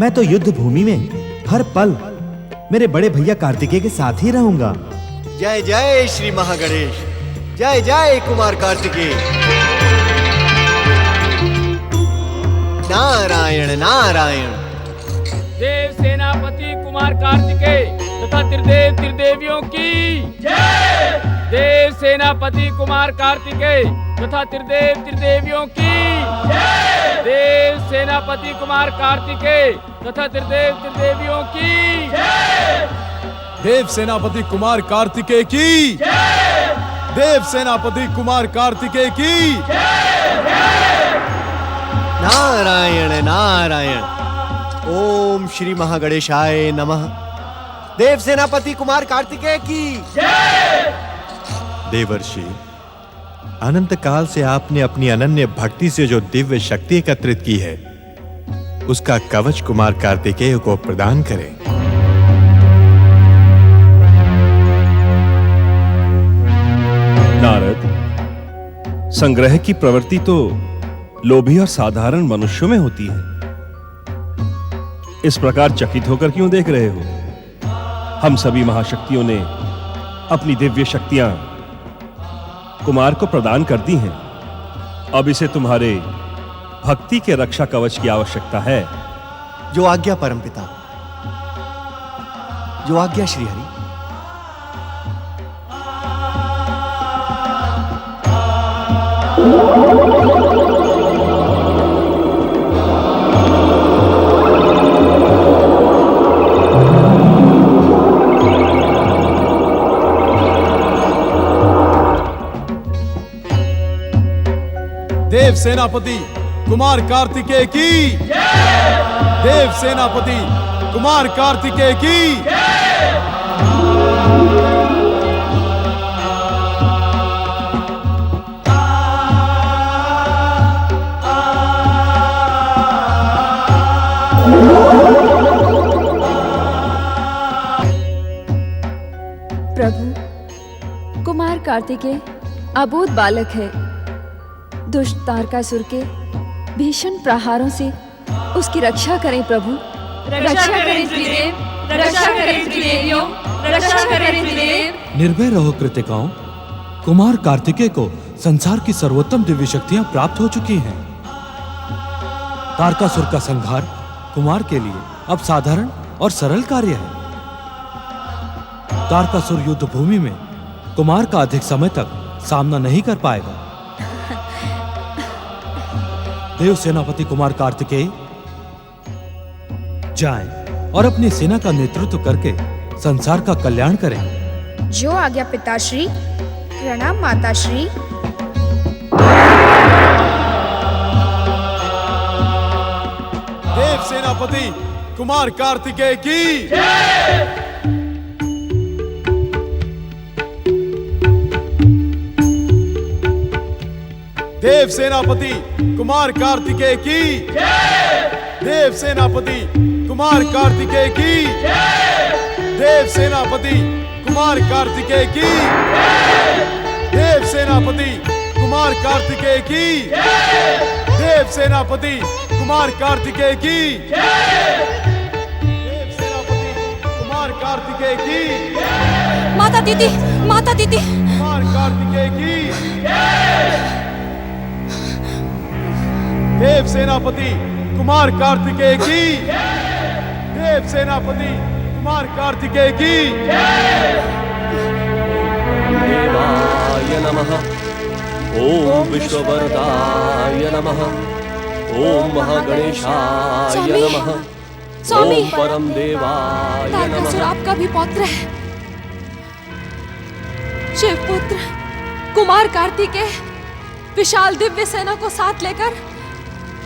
मैं तो युद्ध भूमि में हर पल मेरे बड़े भैया कार्तिकेय के साथ ही रहूंगा। जय जय श्री महागणेश। जय जय कुमार कार्तिकेय। नारायण नारायण। देव सेनापति कुमार कार्तिकेय तथा त्रिदेव त्रिदेवियों की जय। देव सेनापति कुमार कार्तिकेय तथा त्रिदेव त्रिदेवियों की जय। देव सेनापति कुमार कार्तिकेय तथा त्रिदेव त्रिदेवियों की जय। देव सेनापति कुमार कार्तिकेय की जय। देव सेनापति कुमार कार्तिकेय की जय। नारायण नारायण। ओम श्री महागणेशाय नमः। देव सेनापति कुमार कार्तिकेय की जय। देवर्षि, अनंत काल से आपने अपनी अनन्य भक्ति से जो दिव्य शक्ति एकत्रित की है, उसका कवच कुमार कार्तिकेय को प्रदान करें। नारद, संग्रह की प्रवृत्ति तो लोभी और साधारण मनुष्यों में होती है। इस प्रकार चकित होकर क्यों देख रहे हो? हम सभी महाशक्तियों ने अपनी दिव्य शक्तियां कुमार को प्रदान कर दी हैं। अब इसे तुम्हारे भक्ति के रक्षा कवच की आवश्यकता है। जो आज्ञा परमपिता, जो आज्ञा श्री हरि। देव सेनापति कुमार कार्तिकेय की जय। देव सेनापति कुमार कार्तिकेय की जय। प्रभु, कुमार कार्तिकेय अबोध बालक है। दुष्ट तारकासुर के भीषण प्रहारों से उसकी रक्षा करें प्रभु। रक्षा करें त्रिदेव, रक्षा करें त्रिदेवियों, रक्षा करें त्रिदेव। निर्भय रहो कृतिकाओं, कुमार कार्तिकेय को संसार की सर्वोत्तम दिव्य शक्तियां प्राप्त हो चुकी हैं। तारकासुर का संहार कुमार के लिए अब साधारण और सरल कार्य है। तारकासुर युद्ध भूमि में कुमार का अधिक समय तक सामना नहीं कर पाएगा। देव सेनापति कुमार कार्तिकेय जाएं और अपनी सेना का नेतृत्व करके संसार का कल्याण करें। जो आज्ञा पिताश्री। प्रणाम माताश्री। देव सेनापति कुमार कार्तिकेय की जय। देव सेनापति कुमार कार्तिकेय की जय। देव सेनापति कुमार कार्तिकेय की जय। देव सेनापति कुमार कार्तिकेय की जय। देव सेनापति कुमार कार्तिकेय की जय। देव सेनापति कुमार कार्तिकेय की जय। देव सेनापति कुमार कार्तिकेय की जय। माता दीदी, माता दीदी। कुमार कार्तिकेय की जय। देव सेनापति कुमार कार्तिकेय की जय। देव सेनापति कुमार कार्तिकेय की जय। देवाय नमः। ओम विश्ववरदाय नमः। ओम महागणेशाय स्वामी, नमः। स्वामी, ओम परम देवाय तारकासुर नमः। आपका भी पौत्र है। शिवपुत्र कुमार कार्तिकेय विशाल दिव्य सेना को साथ लेकर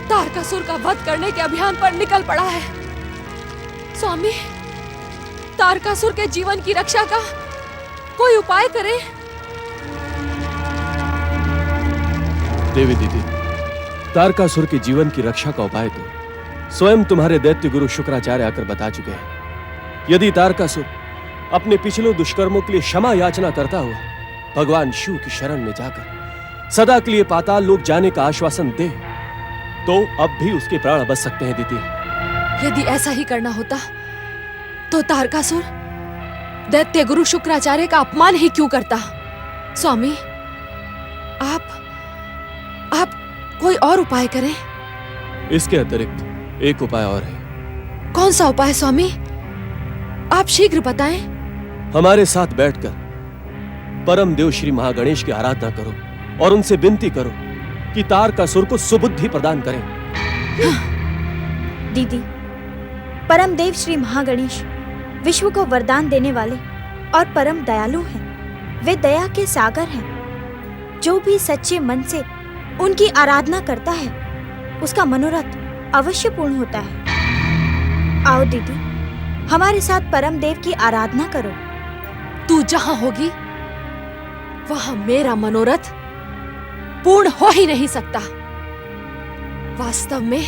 तारकासुर का वध करने के अभियान पर निकल पड़ा है। स्वामी, तारकासुर के जीवन की रक्षा का कोई उपाय करें। देवी दीदी, तारकासुर के जीवन की रक्षा का उपाय तो स्वयं तुम्हारे दैत्य गुरु शुक्राचार्य आकर बता चुके हैं। यदि तारकासुर अपने पिछले दुष्कर्मों के लिए क्षमा याचना करता हुआ भगवान शिव की शरण में जाकर सदा के लिए पाताल लोक जाने का आश्वासन दे, तो अब भी उसके प्राण बच सकते हैं दीदी। यदि ऐसा ही करना होता तो तारकासुर दैत्य गुरु शुक्राचार्य का अपमान ही क्यों करता। स्वामी, आप कोई और उपाय करें। इसके अतिरिक्त एक उपाय और है। कौन सा उपाय स्वामी? आप शीघ्र बताएं। हमारे साथ बैठकर परम देव श्री महागणेश की आराधना करो और उनसे विनती करो कि तारकासुर को सुबुद्धि प्रदान करें। दीदी, परम देव श्री महागणेश विश्व को वरदान देने वाले और परम दयालु हैं। वे दया के सागर हैं। जो भी सच्चे मन से उनकी आराधना करता है उसका मनोरथ अवश्य पूर्ण होता है। आओ दीदी, हमारे साथ परम देव की आराधना करो। तू जहां होगी वहां मेरा मनोरथ पूर्ण हो ही नहीं सकता। वास्तव में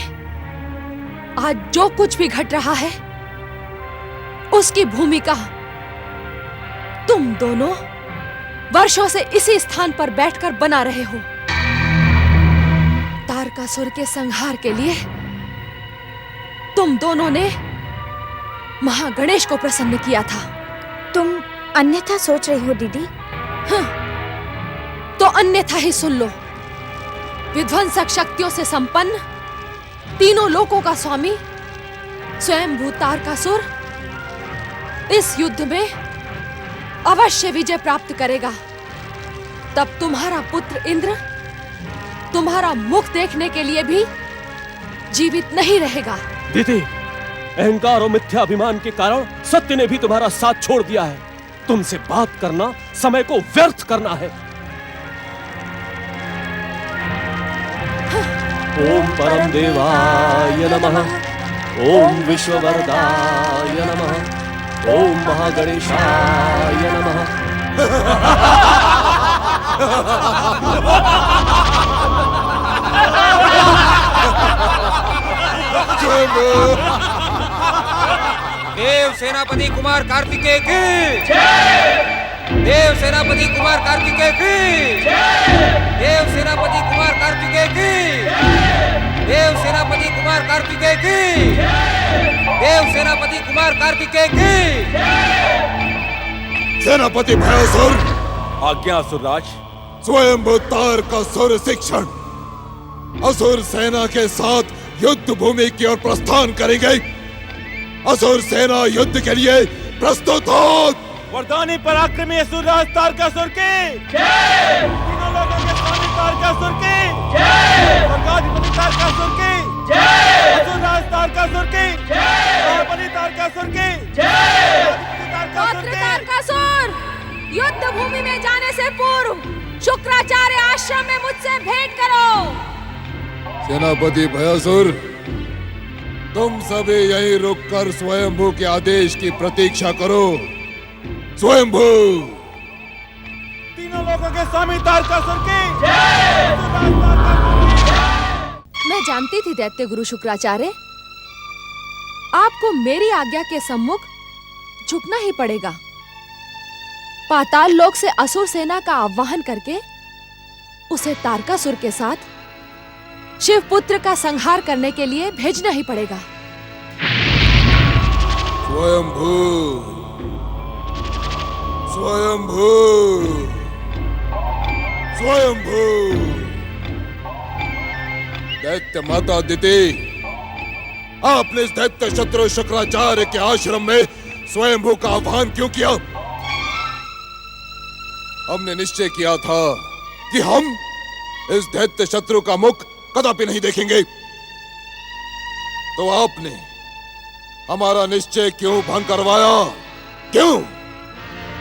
आज जो कुछ भी घट रहा है उसकी भूमिका तुम दोनों वर्षों से इसी स्थान पर बैठकर बना रहे हो। तारकासुर के संहार के लिए तुम दोनों ने महागणेश को प्रसन्न किया था। तुम अन्यथा सोच रही हो दीदी। हाँ, तो अन्यथा ही सुन लो। विध्वंसक शक्तियों से संपन्न तीनों लोकों का स्वामी स्वयंभू तारकासुर इस युद्ध में अवश्य विजय प्राप्त करेगा। तब तुम्हारा पुत्र इंद्र तुम्हारा मुख देखने के लिए भी जीवित नहीं रहेगा। दीदी, अहंकार और मिथ्याभिमान के कारण सत्य ने भी तुम्हारा साथ छोड़ दिया है। तुमसे बात करना समय को व्यर्थ करना है। ओम परम देवाय नमः। ओम विश्ववरदाय नमः। ओम महागणेशाय नमः। देव सेनापति कुमार कार्तिकेय की देव सेनापति कुमार कार्तिकेय की देव सेनापति कुमार कार्तिकेय की देव सेनापति कुमार कार्तिकेय की देव सेनापति कुमार कार्तिकेय की। सेनापति भयासुर। आज्ञा असुरराज। स्वयंभू तारकासुर शिक्षण असुर सेना के साथ युद्ध भूमि की ओर प्रस्थान करेंगे। असुर सेना युद्ध के लिए प्रस्तुत हो। वरदानी पराक्रमी असुरराज तारकासुर की जय। तीनों लोगों के स्वामी तारकासुर की जय। स्वर्गाधिपति तारकासुर की जय। असुरराज तारकासुर की जय। महाबली तारकासुर की जय। तारकासुर, युद्ध भूमि में जाने से पूर्व शुक्राचार्य आश्रम में मुझसे भेंट करो। सेनापति भयासुर, तुम सभी यहीं रुककर स्वयंभू के आदेश की प्रतीक्षा करो। स्वयंभू। तीनों लोगों के स्वामी तारकासुर की जय। मैं जानती थी दैत्य गुरु शुक्राचार्य, आपको मेरी आज्ञा के सम्मुख झुकना ही पड़ेगा। पाताल लोक से असुर सेना का आह्वान करके उसे तारकासुर के साथ शिव पुत्र का संहार करने के लिए भेजना ही पड़ेगा। स्वयंभू, स्वयंभू, स्वयंभू। दैत्य माता दिति, आपने इस दैत्य शत्रु शुक्राचार्य के आश्रम में स्वयंभू का आह्वान क्यों किया? हमने निश्चय किया था कि हम इस दैत्य शत्रु का मुख कदापि नहीं देखेंगे। तो आपने हमारा निश्चय क्यों भंग करवाया? क्यों?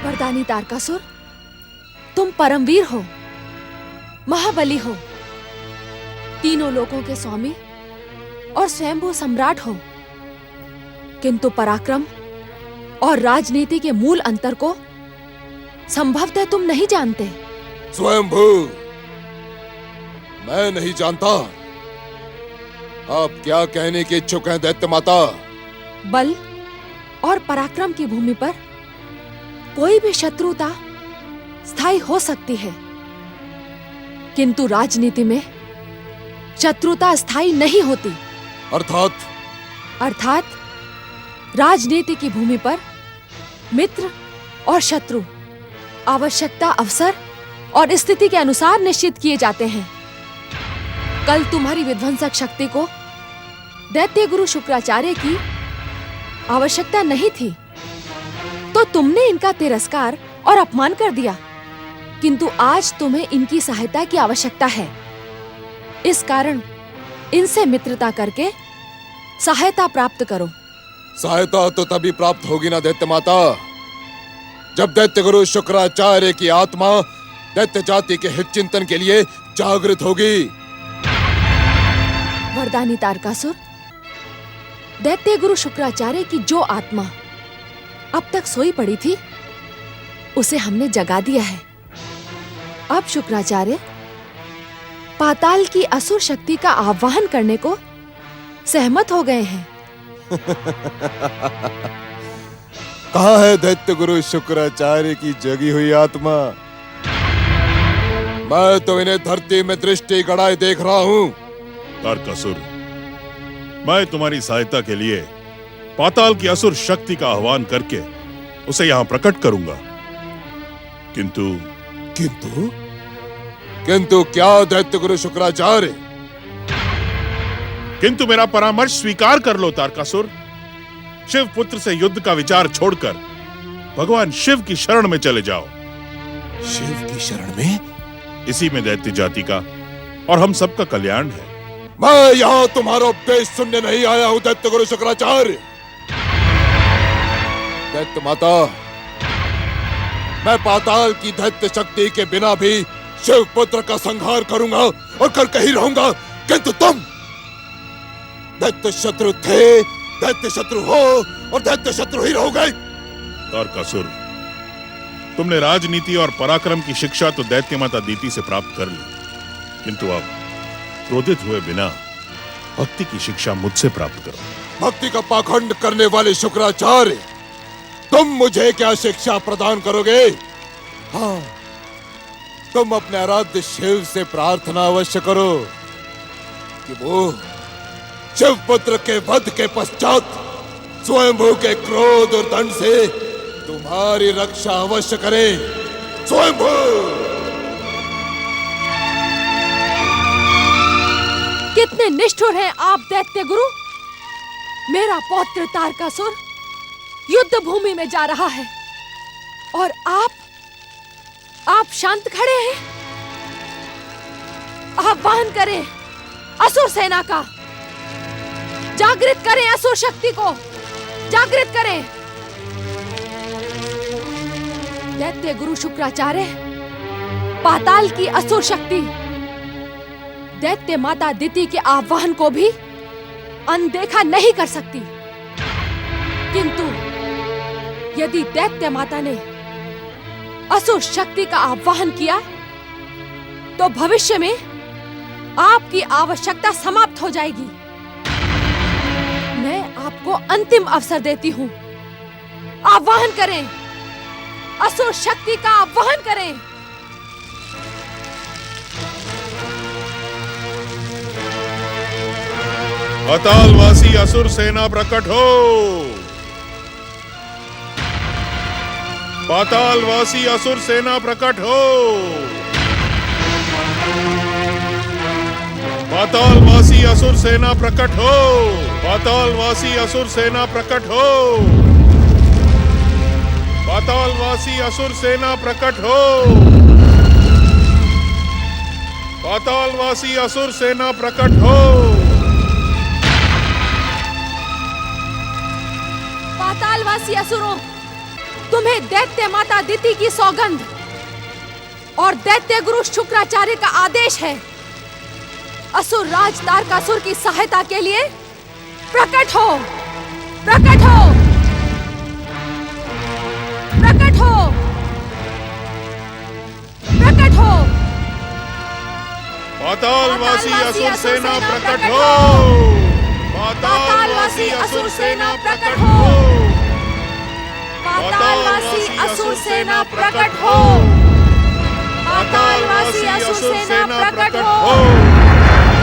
वरदानी तारकासुर, तुम परमवीर हो, महाबली हो, तीनों लोकों के स्वामी और स्वयंभू सम्राट हो, किंतु पराक्रम और राजनीति के मूल अंतर को संभवतः तुम नहीं जानते। स्वयंभू, मैं नहीं जानता। आप क्या कहने के इच्छुक हैं दैत्य माता? बल और पराक्रम की भूमि पर कोई भी शत्रुता स्थायी हो सकती है, किंतु राजनीति में शत्रुता स्थायी नहीं होती। अर्थात राजनीति की भूमि पर मित्र और शत्रु, आवश्यकता अवसर और स्थिति के अनुसार निश्चित किए जाते हैं। कल तुम्हारी विध्वंसक शक्ति को दैत्य गुरु शुक्राचार्य की आवश्यकता नहीं थी, तो तुमने इनका तिरस्कार और अपमान कर दिया। किंतु आज तुम्हें इनकी सहायता की आवश्यकता है। इस कारण इनसे मित्रता करके सहायता प्राप्त करो। सहायता तो तभी प्राप्त होगी ना दैत्य माता, जब दैत्य गुरु शुक्राचार्य की आत्मा दैत्य जाति के हित चिंतन के लिए जागृत होगी। वरदानी तारकासुर, दैत्य गुरु शुक्राचार्य की जो आत्मा अब तक सोई पड़ी थी, उसे हमने जगा दिया है। अब शुक्राचार्य पाताल की असुर शक्ति का आह्वान करने को सहमत हो गए हैं। कहाँ है दैत्य गुरु शुक्राचार्य की जगी हुई आत्मा? मैं तो इन्हें धरती में दृष्टि गड़ाए देख रहा हूँ। तारकासुर, मैं तुम्हारी सहायता के लिए पाताल की असुर शक्ति का आह्वान करके उसे यहाँ प्रकट करूंगा। किंतु किंतु क्या दैत्य गुरु शुक्राचार्य? किंतु मेरा परामर्श स्वीकार कर लो तारकासुर। शिव पुत्र से युद्ध का विचार छोड़कर भगवान शिव की शरण में चले जाओ। शिव की शरण में? इसी में दैत्य जाति का और हम सबका कल्याण है। मैं यहाँ तुम्हारा उपदेश सुनने नहीं आया हूँ दैत्य गुरु शुक्राचार्य। दैत्य माता, मैं पाताल की दैत्य शक्ति के बिना भी शिव पुत्र का संहार करूंगा और करके ही रहूंगा। किंतु तुम दैत्य शत्रु थे, दैत्य शत्रु हो और दैत्य शत्रु ही रहोगे। तारकासुर, तुमने राजनीति और पराक्रम की शिक्षा तो दैत्य माता दीति से प्राप्त कर ली, किंतु अब क्रोधित हुए बिना भक्ति की शिक्षा मुझसे प्राप्त करो। भक्ति का पाखंड करने वाले शुक्राचार्य, तुम मुझे क्या शिक्षा प्रदान करोगे? हाँ, तुम अपने आराध्य शिव से प्रार्थना अवश्य करो कि वो शिव पुत्र के वध के पश्चात स्वयंभू के क्रोध और दंड से तुम्हारी रक्षा अवश्य करे। स्वयंभू! कितने निष्ठुर हैं आप दैत्य गुरु। मेरा पौत्र तारकासुर युद्ध भूमि में जा रहा है और आप शांत खड़े हैं। आह्वान करें असुर सेना का, जागृत करें असुर शक्ति को, जागृत करें। दैत्य गुरु शुक्राचार्य पाताल की असुर शक्ति दैत्य माता दिति के आह्वान को भी अनदेखा नहीं कर सकती। किंतु यदि दैत्य माता ने असुर शक्ति का आह्वान किया तो भविष्य में आपकी आवश्यकता समाप्त हो जाएगी। मैं आपको अंतिम अवसर देती हूँ। आह्वान करें, असुर शक्ति का आह्वान करें। पातालवासी असुर सेना प्रकट हो। पातालवासी असुर सेना प्रकट हो। पातालवासी असुर सेना प्रकट हो। पातालवासी असुर सेना प्रकट हो। पातालवासी असुर सेना प्रकट हो। पातालवासी असुर सेना प्रकट हो। पातालवासी असुरों, तुम्हें दैत्य माता दिति की सौगंध और दैत्य गुरु शुक्राचार्य का आदेश है। असुर राज तारकासुर की सहायता के लिए प्रकट हो, प्रकट हो, प्रकट हो, प्रकट हो। पातालवासी असुर सेना प्रकट हो। पातालवासी असुर सेना प्रकट हो। पातालवासी असुर सेना प्रकट हो। पातालवासी असुर सेना प्रकट हो।